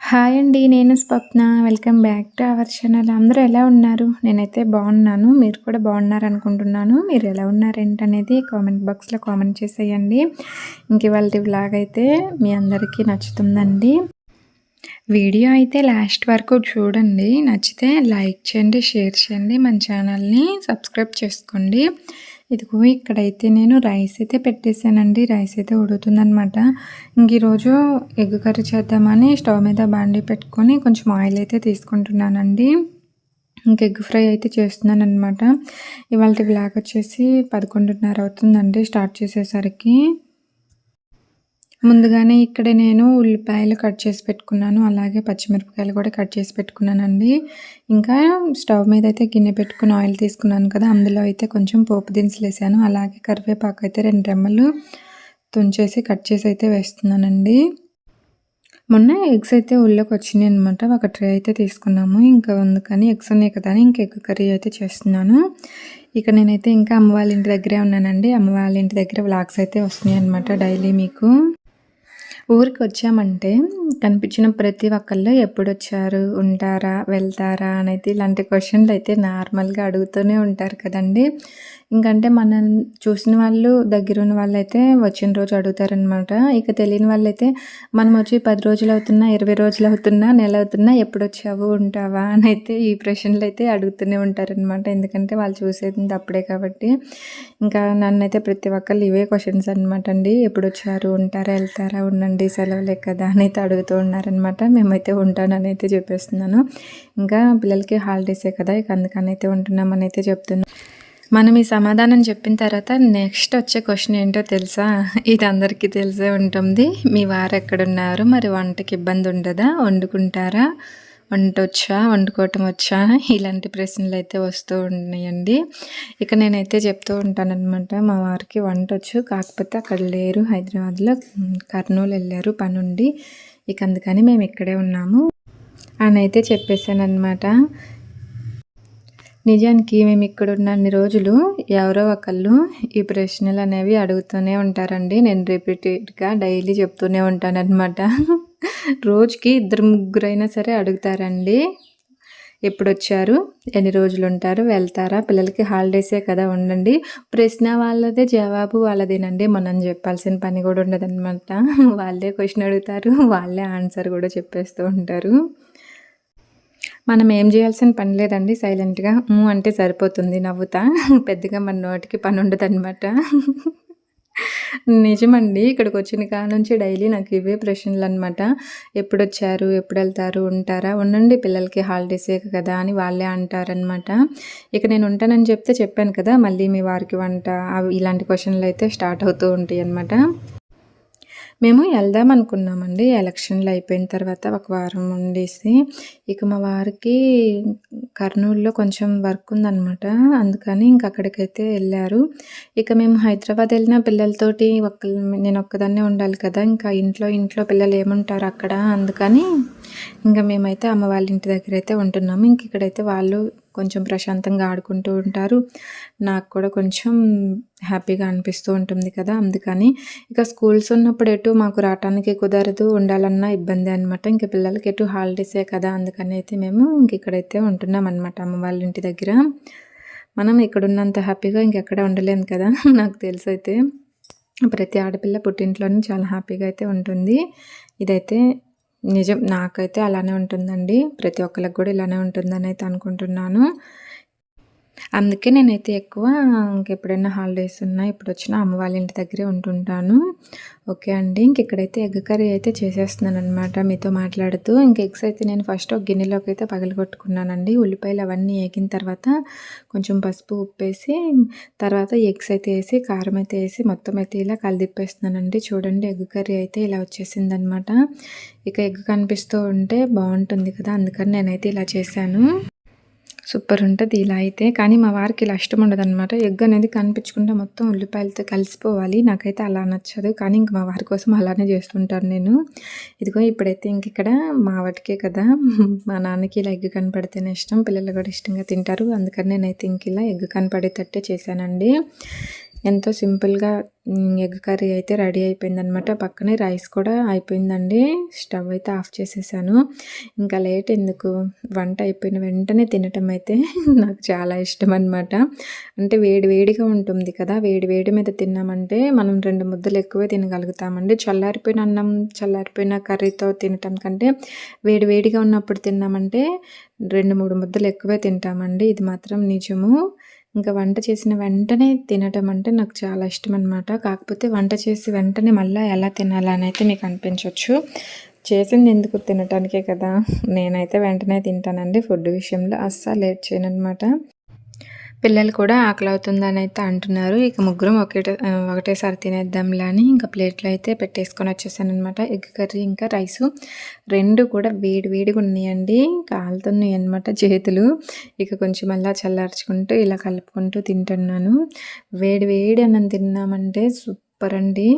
Hi అండి. నేను Swapna. Welcome back to our channel. అందరూ ఎలా ఉన్నారు? నేనైతే బాగున్నాను. మీరు కూడా బాగున్నారనుకుంటున్నాను. మీరు ఎలా ఉన్నారేంటనేది కామెంట్ బాక్స్‌లో కామెంట్ చేసేయండి. ఇంక ఇవాల్టి వ్లాగ్ అయితే మీ అందరికీ నచ్చుతుందండి. వీడియో అయితే లాస్ట్ వరకు చూడండి. నచ్చితే లైక్ చేయండి, షేర్ చేయండి, మన ఛానల్‌ని సబ్స్క్రైబ్ చేసుకోండి. ఇదిగో ఇక్కడైతే నేను రైస్ అయితే పెట్టేశానండి. రైస్ అయితే ఉడుకుతుందనమాట. ఇంక ఈరోజు ఎగ్ కర్రీ చేద్దామని స్టవ్ మీద బాండీ పెట్టుకొని కొంచెం ఆయిల్ అయితే తీసుకుంటున్నానండి. ఇంక ఎగ్ ఫ్రై అయితే చేస్తున్నాననమాట. ఇవాల్టి వ్లాగ్ వచ్చేసి 11:30 అవుతుందండి స్టార్ట్ చేసేసరికి. ముందుగానే ఇక్కడ నేను ఉల్లిపాయలు కట్ చేసి పెట్టుకున్నాను. అలాగే పచ్చిమిరపకాయలు కూడా కట్ చేసి పెట్టుకున్నానండి. ఇంకా స్టవ్ మీద అయితే గిన్నె పెట్టుకుని ఆయిల్ తీసుకున్నాను కదా, అందులో అయితే కొంచెం పోపు దినుసులు వేసాను. అలాగే కరివేపాకు అయితే 2 రెమ్మలు తుంచేసి కట్ చేసి అయితే వేస్తున్నానండి. మొన్న ఎగ్స్ అయితే ఊళ్ళోకి వచ్చినాయి అనమాట. ఒక ట్రే అయితే తీసుకున్నాము. ఇంకా అందుకని ఎగ్స్ ఉన్నాయి కదా అని ఇంక ఎగ్ కర్రీ అయితే చేస్తున్నాను. ఇక నేనైతే ఇంకా అమ్మ వాళ్ళ ఇంటి దగ్గరే ఉన్నానండి. అమ్మ వాళ్ళ ఇంటి దగ్గర వ్లాగ్స్ అయితే వస్తున్నాయి అనమాట డైలీ మీకు. ఊరికి వచ్చామంటే కనిపించిన ప్రతి ఒక్కళ్ళు ఎప్పుడొచ్చారు, ఉంటారా, వెళ్తారా అనేది ఇలాంటి క్వశ్చన్లు అయితే నార్మల్గా అడుగుతూనే ఉంటారు కదండి. ఇంకంటే మనం చూసిన వాళ్ళు, దగ్గరున్న వాళ్ళైతే వచ్చిన రోజు అడుగుతారనమాట. ఇక తెలియని వాళ్ళైతే మనం వచ్చి 10 రోజులు అవుతున్నా, 20 రోజులు అవుతున్నా, నెల అవుతున్నా ఎప్పుడొచ్చావు, ఉంటావా అని అయితే ఈ ప్రశ్నలు అయితే అడుగుతూనే ఉంటారనమాట. ఎందుకంటే వాళ్ళు చూసేది అప్పుడే కాబట్టి. ఇంకా నన్నైతే ప్రతి ఒక్కళ్ళు ఇవే క్వశ్చన్స్ అనమాట అండి. ఎప్పుడొచ్చారు, ఉంటారా, వెళ్తారా, ఉండండి సెలవులే కదా అని అయితే అడుగుతూ ఉన్నారనమాట. మేమైతే ఉంటానని అయితే చెప్పేస్తున్నాను. ఇంకా పిల్లలకి హాలిడేసే కదా, ఇక అందుకని అయితే ఉంటున్నామని అయితే చెప్తున్నాను. మనం ఈ సమాధానం చెప్పిన తర్వాత నెక్స్ట్ వచ్చే క్వశ్చన్ ఏంటో తెలుసా? ఇది అందరికీ తెలిసే ఉంటుంది. మీ వారు ఎక్కడున్నారు? మరి వంటకి ఇబ్బంది ఉండదా? వండుకుంటారా? వంటొచ్చా? వండుకోవటం వచ్చా? ఇలాంటి ప్రశ్నలు అయితే వస్తూ ఉన్నాయండి. ఇక నేనైతే చెప్తూ ఉంటానన్నమాట. మా వారికి వంటొచ్చు, కాకపోతే అక్కడ లేరు, హైదరాబాద్లో కర్నూలు వెళ్ళారు పనుండి. ఇక అందుకని మేము ఇక్కడే ఉన్నాము అని అయితే చెప్పేశానమాట. నిజానికి మేము ఇక్కడ ఉన్నన్ని రోజులు ఎవరో ఒకళ్ళు ఈ ప్రశ్నలు అనేవి అడుగుతూనే ఉంటారండి. నేను రిపీటెడ్గా డైలీ చెప్తూనే ఉంటానన్నమాట. రోజుకి 2-3 సరే అడుగుతారండి. ఎప్పుడొచ్చారు, ఎన్ని రోజులు ఉంటారు, వెళ్తారా, పిల్లలకి హాలిడేసే కదా ఉండండి. ప్రశ్న వాళ్ళదే, జవాబు వాళ్ళదేనండి. మనం చెప్పాల్సిన పని కూడా ఉండదన్నమాట. వాళ్ళే క్వశ్చన్ అడుగుతారు, వాళ్ళే ఆన్సర్ కూడా చెప్పేస్తూ ఉంటారు. మనం ఏం చేయాల్సిన పని లేదండి. సైలెంట్‌గా అంటే సరిపోతుంది నవ్వుతా. పెద్దగా మన నోటికి పని ఉండదనమాట. నిజమండి. ఇక్కడికొచ్చిన కాడ్నుంచి డైలీ నాకు ఇవే ప్రశ్నలనమాట. ఎప్పుడొచ్చారు, ఎప్పుడెళ్తారు, ఉంటారా, ఉండండి పిల్లలకి హాలిడేసే కదా అని వాళ్ళే అంటారనమాట. ఇక నేను ఉంటానని చెప్పాను కదా, మళ్ళీ మీ వారికి వంట అవి ఇలాంటి క్వశ్చన్‌లయితే స్టార్ట్ అవుతూ ఉంటాయనమాట. మేము వెళ్దాం అనుకున్నామండి. ఎలక్షన్లు అయిపోయిన తర్వాత ఒక వారం ఉండేసి, ఇక మా వారికి కర్నూలులో కొంచెం వర్క్ ఉందనమాట. అందుకని ఇంక అక్కడికైతే వెళ్ళారు. ఇక మేము హైదరాబాద్ వెళ్ళిన పిల్లలతోటి నేను ఒక్కదాన్నే ఉండాలి కదా, ఇంకా ఇంట్లో పిల్లలు ఏముంటారు అక్కడ. అందుకని ఇంకా మేమైతే అమ్మ వాళ్ళ ఇంటి దగ్గర అయితే ఉంటున్నాము. ఇంక ఇక్కడైతే వాళ్ళు కొంచెం ప్రశాంతంగా ఆడుకుంటూ ఉంటారు. నాకు కూడా కొంచెం హ్యాపీగా అనిపిస్తూ ఉంటుంది కదా, అందుకని. ఇక స్కూల్స్ ఉన్నప్పుడు ఎటు మాకు రావటానికి కుదరదు, ఉండాలన్నా ఇబ్బంది అనమాట. ఇంక పిల్లలకి ఎటు హాలిడేసే కదా, అందుకని అయితే మేము ఇంక ఇక్కడైతే ఉంటున్నాం అనమాట అమ్మ వాళ్ళ ఇంటి దగ్గర. మనం ఇక్కడున్నంత హ్యాపీగా ఇంకెక్కడ ఉండలేము కదా. నాకు తెలిసైతే ప్రతి ఆడపిల్ల పుట్టింట్లోనే చాలా హ్యాపీగా అయితే ఉంటుంది. ఇదైతే నిజం. నాకైతే అలానే ఉంటుందండి. ప్రతి ఒక్కళ్ళకి కూడా ఇలానే ఉంటుందని అయితే అనుకుంటున్నాను. అందుకే నేనైతే ఎక్కువ ఇంకెప్పుడైనా హాలిడేస్ ఉన్నా ఎప్పుడొచ్చినా అమ్మ వాళ్ళ ఇంటి దగ్గరే ఉంటుంటాను. ఓకే అండి. ఇక్కడైతే ఎగ్ కర్రీ అయితే చేసేస్తున్నానమాట మీతో మాట్లాడుతూ. ఎగ్స్ అయితే నేను ఫస్ట్ ఒక గిన్నెలోకి అయితే పగలగొట్టుకున్నానండి. ఉల్లిపాయలు అవన్నీ ఏగిన తర్వాత కొంచెం పసుపు, ఉప్పేసి తర్వాత ఎగ్స్ అయితే వేసి, కారం అయితే వేసి మొత్తం అయితే ఇలా కలిదిప్పేస్తున్నానండి. చూడండి ఎగ్ కర్రీ అయితే ఇలా వచ్చేసిందనమాట. ఇక ఎగ్ కనిపిస్తూ ఉంటే బాగుంటుంది కదా, అందుకని నేనైతే ఇలా చేశాను. సూపర్ ఉంటుంది ఇలా అయితే. కానీ మా వారికి ఇలా ఇష్టం ఉండదనమాట. ఎగ్ అనేది కనిపించకుండా మొత్తం ఉల్లిపాయలతో కలిసిపోవాలి. నాకైతే అలా నచ్చదు. కానీ ఇంక మా వారి కోసం అలానే చేస్తుంటాను నేను. ఇదిగో ఇప్పుడైతే ఇక్కడ మా వాటికే కదా, మా నాన్నకి ఇలా ఎగ్ కనపడితేనే ఇష్టం. పిల్లలు కూడా ఇష్టంగా తింటారు. అందుకని నేనైతే ఇలా ఎగ్ కనపడేటట్టే చేశానండి. ఎంతో సింపుల్‌గా ఎగ్ కర్రీ అయితే రెడీ అయిపోయిందనమాట. పక్కనే రైస్ కూడా అయిపోయిందండి. స్టవ్ అయితే ఆఫ్ చేసేసాను. ఇంకా లేట్ ఎందుకు, వంట అయిపోయిన వెంటనే తినటం అయితే నాకు చాలా ఇష్టమనమాట. అంటే వేడి వేడిగా ఉంటుంది కదా! వేడి వేడి మీద తిన్నామంటే మనం 2 ముద్దలు ఎక్కువే తినగలుగుతామండి. చల్లారిపోయిన అన్నం, చల్లారిపోయిన కర్రీతో తినటం కంటే వేడి వేడిగా ఉన్నప్పుడు తిన్నామంటే 2, 3 ముద్దలు ఎక్కువే తింటామండి. ఇది మాత్రం నిజము. ఇంకా వంట చేసిన వెంటనే తినటం అంటే నాకు చాలా ఇష్టమనమాట. కాకపోతే వంట చేసి వెంటనే మళ్ళా ఎలా తినాలా అనైతే మీకు అనిపించొచ్చు. చేసింది ఎందుకు తినటానికే కదా! నేనైతే వెంటనే తింటానండి. ఫుడ్ విషయంలో అస్సలు లేట్ చేయననమాట. పిల్లలు కూడా ఆకలవుతుందని అయితే అంటున్నారు. ఇక ముగ్గురం ఒకటేసారి తినేద్దాంలే అని ఇంకా ప్లేట్లో అయితే పెట్టేసుకొని వచ్చేసాననమాట. ఎగ్ కర్రీ ఇంకా రైసు 2 కూడా వేడి వేడిగా ఉన్నాయండి. కాలుతున్నాయి అనమాట చేతులు. ఇక కొంచెం అలా చల్లార్చుకుంటూ ఇలా కలుపుకుంటూ తింటున్నాను. వేడి వేడి అన్నం తిన్నామంటే సూపర్ అండి.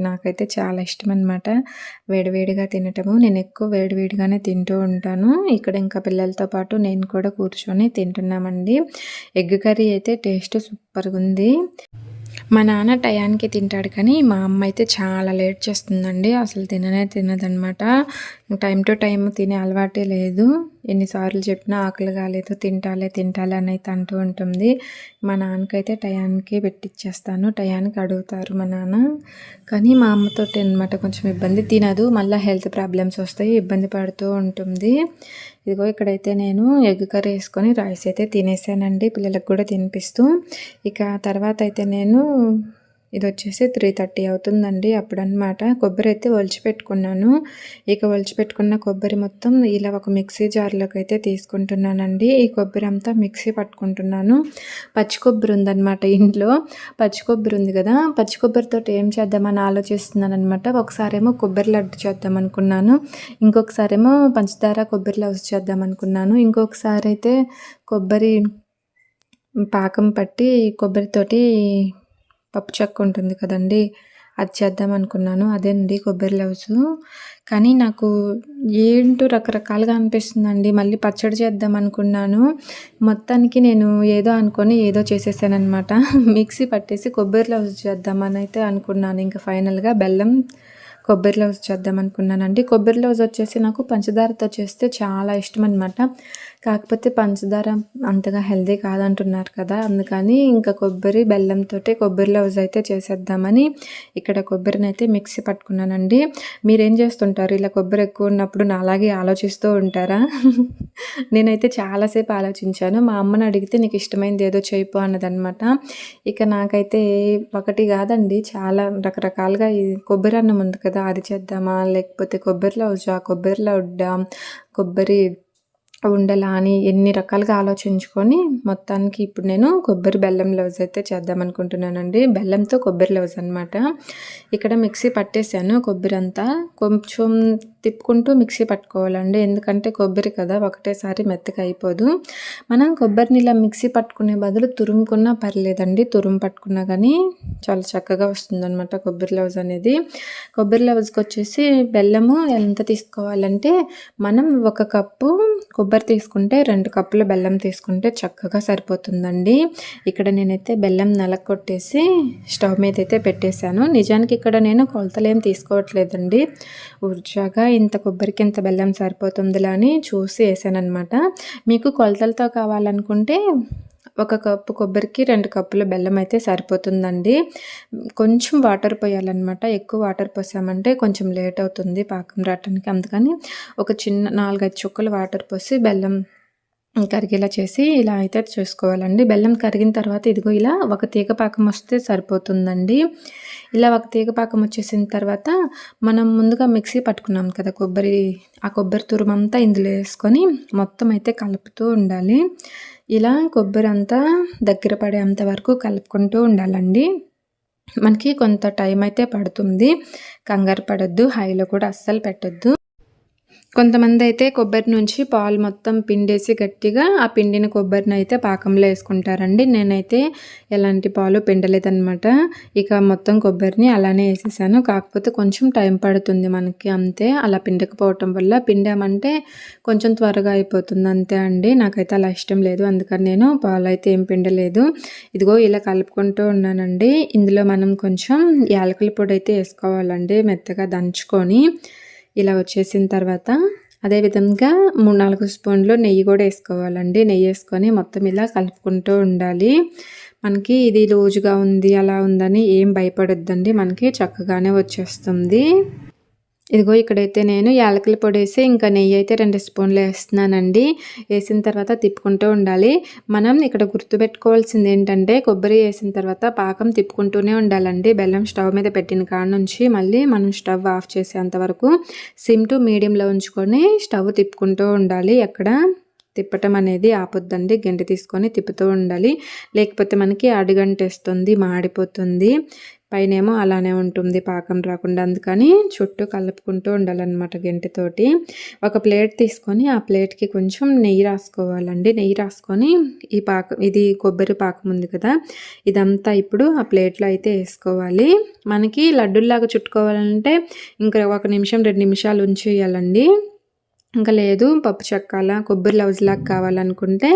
నాకైతే చాలా ఇష్టమనమాట వేడివేడిగా తినటము. నేను ఎక్కువ వేడివేడిగానే తింటూ ఉంటాను. ఇక్కడ ఇంకా పిల్లలతో పాటు నేను కూడా కూర్చొని తింటున్నామండి. ఎగ్ కర్రీ అయితే టేస్ట్ సూపర్‌గుంది. మా నాన్న టయానికి తింటాడు కానీ, మా అమ్మ అయితే చాలా లేట్ చేస్తుందండి. అసలు తిననే తినదనమాట. టైమ్ టు టైమ్ తినే అలవాటే లేదు. ఎన్నిసార్లు చెప్పినా ఆకలి కాలేదు, తింటాలే అని అయితే అంటూ ఉంటుంది. మా నాన్నకైతే టయానికి పెట్టిచ్చేస్తాను. టయానికి అడుగుతారు మా నాన్న. కానీ మా అమ్మతోటి అనమాట కొంచెం ఇబ్బంది. తినదు, మళ్ళీ హెల్త్ ప్రాబ్లమ్స్ వస్తాయి, ఇబ్బంది పడుతూ ఉంటుంది. ఇదిగో ఇక్కడైతే నేను ఎగ్ కర్రీ వేసుకొని రైస్ అయితే తినేసానండి, పిల్లలకు కూడా తినిపిస్తూ. ఇక తర్వాత అయితే నేను ఇదొచ్చేసి 3:30 అవుతుందండి అప్పుడనమాట. కొబ్బరి అయితే ఒలిచిపెట్టుకున్నాను. ఇక ఒలిచిపెట్టుకున్న కొబ్బరి మొత్తం ఇలా ఒక మిక్సీ జార్లోకి అయితే తీసుకుంటున్నానండి. ఈ కొబ్బరి అంతా మిక్సీ పట్టుకుంటున్నాను. పచ్చి కొబ్బరి ఉందనమాట ఇంట్లో. పచ్చి కొబ్బరి ఉంది కదా, పచ్చి కొబ్బరితో ఏం చేద్దామని ఆలోచిస్తున్నాను అనమాట. ఒకసారేమో కొబ్బరి లడ్డు చేద్దాం అనుకున్నాను, ఇంకొకసారేమో పంచదార కొబ్బరి లవ్స్ చేద్దాం అనుకున్నాను, ఇంకొకసారి అయితే కొబ్బరి పాకం పట్టి కొబ్బరితోటి పప్పు చెక్క ఉంటుంది కదండీ, అది చేద్దాం అనుకున్నాను. అదేనండి కొబ్బరి లవ్సు. కానీ నాకు ఏంటో రకరకాలుగా అనిపిస్తుందండి. మళ్ళీ పచ్చడి చేద్దాం అనుకున్నాను. మొత్తానికి నేను ఏదో అనుకొని ఏదో చేసేసాననమాట. మిక్సీ పట్టేసి కొబ్బరి లవ్స్ చేద్దామని అయితే అనుకున్నాను. ఇంకా ఫైనల్గా బెల్లం కొబ్బరి లవ్స్ చేద్దాం అనుకున్నానండి. కొబ్బరి లవ్స్ వచ్చేసి నాకు పంచదారతో చేస్తే చాలా ఇష్టం అనమాట. కాకపోతే పంచదార అంతగా హెల్దీ కాదంటున్నారు కదా, అందుకని ఇంకా కొబ్బరి బెల్లంతో కొబ్బరి లవ్స్ అయితే చేసేద్దామని ఇక్కడ కొబ్బరిని అయితే మిక్సీ పట్టుకున్నానండి. మీరేం చేస్తుంటారు? ఇలా కొబ్బరి ఎక్కువ ఉన్నప్పుడు నాలాగే ఆలోచిస్తూ ఉంటారా? నేనైతే చాలాసేపు ఆలోచించాను. మా అమ్మని అడిగితే నీకు ఇష్టమైంది ఏదో చేయిపో అన్నదనమాట. ఇక నాకైతే ఒకటి కాదండి, చాలా రకరకాలుగా ఈ కొబ్బరి అన్నం ఉంది కదా, అది చేద్దామా, లేకపోతే కొబ్బరి లవ్సా, కొబ్బరి లడ్డా, కొబ్బరి ఉండలా అని ఎన్ని రకాలుగా ఆలోచించుకొని మొత్తానికి ఇప్పుడు నేను కొబ్బరి బెల్లం లవ్స్ అయితే చేద్దాం అనుకుంటున్నానండి. బెల్లంతో కొబ్బరి లవ్స్ అనమాట. ఇక్కడ మిక్సీ పట్టేశాను కొబ్బరి అంతా. కొంచెం తిప్పుకుంటూ మిక్సీ పట్టుకోవాలండి, ఎందుకంటే కొబ్బరి కదా ఒకటేసారి మెత్తగా అయిపోదు. మనం కొబ్బరిని ఇలా మిక్సీ పట్టుకునే బదులు తురుముకున్నా పర్లేదండి, తురుము పట్టుకున్నా కానీ చాలా చక్కగా వస్తుందన్నమాట కొబ్బరి లవ్స్ అనేది. కొబ్బరి లవ్స్కి వచ్చేసి బెల్లము ఎంత తీసుకోవాలంటే, మనం 1 కప్పు కొబ్బరి తీసుకుంటే 2 కప్పుల బెల్లం తీసుకుంటే చక్కగా సరిపోతుందండి. ఇక్కడ నేనైతే బెల్లం నలగొట్టేసి స్టవ్ మీద అయితే పెట్టేశాను. నిజానికి ఇక్కడ నేను కొలతలేం తీసుకోవట్లేదండి, ఉర్జాగా ఇంత కొబ్బరికి ఇంత బెల్లం సరిపోతుందిలా అని చూసి వేసానమాట. మీకు కొలతలతో కావాలనుకుంటే 1 కప్పు కొబ్బరికి 2 కప్పుల బెల్లం అయితే సరిపోతుందండి. కొంచెం వాటర్ పోయాలన్నమాట. ఎక్కువ వాటర్ పోసామంటే కొంచెం లేట్ అవుతుంది పాకం రావటానికి. అందుకని ఒక చిన్న 4-5 చుక్కలు వాటర్ పోసి బెల్లం కరిగేలా చేసి ఇలా అయితే చేసుకోవాలండి. బెల్లం కరిగిన తర్వాత ఇదిగో ఇలా ఒక తీగ పాకం వస్తే సరిపోతుందండి. ఇలా ఒక తీగ పాకం వచ్చేసిన తర్వాత మనం ముందుగా మిక్సీ పట్టుకున్నాం కదా కొబ్బరి, ఆ కొబ్బరి తురుమంతా ఇందులో వేసుకొని మొత్తం అయితే కలుపుతూ ఉండాలి. ఇలా కొబ్బరి అంతా దగ్గర పడేంత వరకు కలుపుకుంటూ ఉండాలండి. మనకి కొంత టైం అయితే పడుతుంది, కంగారు పడొద్దు, హైలో కూడా అస్సలు పెట్టొద్దు. కొంతమంది అయితే కొబ్బరి నుంచి పాలు మొత్తం పిండేసి గట్టిగా ఆ పిండిన కొబ్బరిని అయితే పాకంలో వేసుకుంటారండి. నేనైతే ఎలాంటి పాలు పిండలేదనమాట. ఇక మొత్తం కొబ్బరిని అలానే వేసేసాను. కాకపోతే కొంచెం టైం పడుతుంది మనకి, అంతే. అలా పిండకపోవటం వల్ల, పిండామంటే కొంచెం త్వరగా అయిపోతుంది అంతే అండి. నాకైతే అలా ఇష్టం లేదు, అందుకని నేను పాలు అయితే ఏం పిండలేదు. ఇదిగో ఇలా కలుపుకుంటూ ఉన్నానండి. ఇందులో మనం కొంచెం యాలకుల పొడి అయితే వేసుకోవాలండి, మెత్తగా దంచుకొని. ఇలా వచ్చేసిన తర్వాత అదేవిధంగా 3-4 స్పూన్లు నెయ్యి కూడా వేసుకోవాలండి. నెయ్యి వేసుకొని మొత్తం ఇలా కలుపుకుంటూ ఉండాలి. మనకి ఇది లూజుగా ఉంది, అలా ఉందని ఏం భయపడొద్దండి, మనకి చక్కగానే వచ్చేస్తుంది. ఇదిగో ఇక్కడైతే నేను యాలకుల పొడి వేసి ఇంకా నెయ్యి అయితే 2 స్పూన్లు వేస్తున్నానండి. వేసిన తర్వాత తిప్పుకుంటూ ఉండాలి. మనం ఇక్కడ గుర్తుపెట్టుకోవాల్సింది ఏంటంటే, కొబ్బరి వేసిన తర్వాత పాకం తిప్పుకుంటూనే ఉండాలండి. బెల్లం స్టవ్ మీద పెట్టిన కాడ నుంచి మళ్ళీ మనం స్టవ్ ఆఫ్ చేసేంత వరకు సిమ్ టు మీడియంలో ఉంచుకొని స్టవ్ తిప్పుకుంటూ ఉండాలి. ఎక్కడ తిప్పటం అనేది ఆపొద్దండి, గంటె తీసుకొని తిప్పుతూ ఉండాలి. లేకపోతే మనకి అడుగంటేస్తుంది, మాడిపోతుంది. పైనేమో అలానే ఉంటుంది పాకం రాకుండా, అందుకని చుట్టూ కలుపుకుంటూ ఉండాలన్నమాట గంటెతోటి. ఒక ప్లేట్ తీసుకొని ఆ ప్లేట్కి కొంచెం నెయ్యి రాసుకోవాలండి. నెయ్యి రాసుకొని ఇది కొబ్బరి పాకం ఉంది కదా, ఇదంతా ఇప్పుడు ఆ ప్లేట్లో అయితే వేసుకోవాలి. మనకి లడ్డూల్లాగా చుట్టుకోవాలంటే ఇంకా 1 నిమిషం 2 నిమిషాలు ఉంచేయాలండి. ఇంకా లేదు పప్పు చెక్కాల కొబ్బరి లౌజ్లాగా కావాలనుకుంటే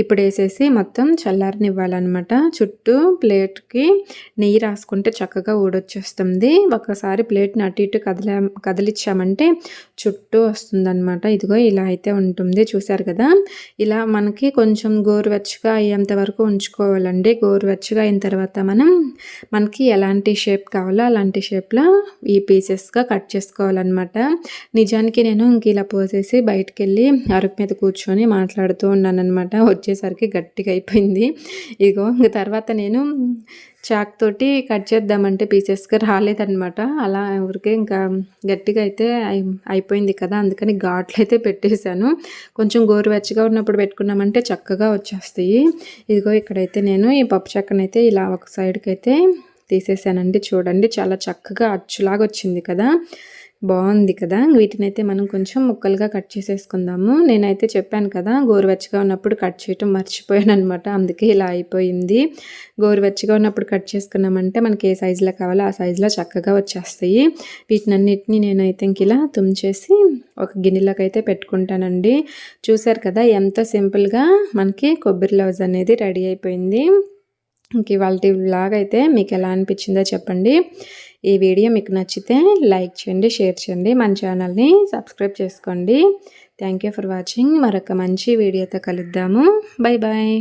ఇప్పుడు వేసేసి మొత్తం చల్లారనివ్వాలన్నమాట. చుట్టూ ప్లేట్కి నెయ్యి రాసుకుంటే చక్కగా ఊడొచ్చేస్తుంది. ఒకసారి ప్లేట్ని అటు ఇటు కదిలిచ్చామంటే చుట్టూ వస్తుందన్నమాట. ఇదిగో ఇలా అయితే ఉంటుంది, చూసారు కదా. ఇలా మనకి కొంచెం గోరువెచ్చగా అయ్యేంత వరకు ఉంచుకోవాలండి. గోరువెచ్చగా అయిన తర్వాత మనకి ఎలాంటి షేప్ కావాలో అలాంటి షేప్లో ఈ పీసెస్గా కట్ చేసుకోవాలన్నమాట. నిజానికి నేను ఇంక ఇలా చేసి బయటికి వెళ్ళి అరుగు మీద కూర్చొని మాట్లాడుతూ ఉన్నానన్నమాట. వచ్చేసరికి గట్టిగా అయిపోయింది. ఇగో ఇంక తర్వాత నేను చాక్ తోటి కట్ చేద్దామంటే పీసెస్గా రాలేదన్నమాట. అలా ఊరికే ఇంకా గట్టిగా అయితే అయిపోయింది కదా, అందుకని ఘాట్లు అయితే పెట్టేశాను. కొంచెం గోరువెచ్చగా ఉన్నప్పుడు పెట్టుకున్నామంటే చక్కగా వచ్చేస్తాయి. ఇదిగో ఇక్కడైతే నేను ఈ పప్పు చెక్కనైతే ఇలా ఒక సైడ్కి అయితే తీసేసానండి. చూడండి చాలా చక్కగా అచ్చులాగా వచ్చింది కదా, బాగుంది కదా. వీటినైతే మనం కొంచెం ముక్కలుగా కట్ చేసేసుకుందాము. నేనైతే చెప్పాను కదా, గోరువెచ్చగా ఉన్నప్పుడు కట్ చేయటం మర్చిపోయాను అనమాట, అందుకే ఇలా అయిపోయింది. గోరువెచ్చగా ఉన్నప్పుడు కట్ చేసుకున్నామంటే మనకి ఏ సైజులో కావాలో ఆ సైజులో చక్కగా వచ్చేస్తాయి. వీటినన్నిటిని నేనైతే ఇంక ఇలా తుంచేసి ఒక గిన్నెలోకి అయితే పెట్టుకుంటానండి. చూసారు కదా ఎంత సింపుల్గా మనకి కొబ్బరి లౌజ్ అనేది రెడీ అయిపోయింది. ఇంక ఇవాళ వ్లాగ్ అయితే మీకు ఎలా అనిపించిందో చెప్పండి. ఈ వీడియో మీకు నచ్చితే లైక్ చేయండి, షేర్ చేయండి, మన ఛానల్ని సబ్స్క్రైబ్ చేసుకోండి. Thank you for watching. మరొక మంచి వీడియోతో కలుద్దాము. Bye bye.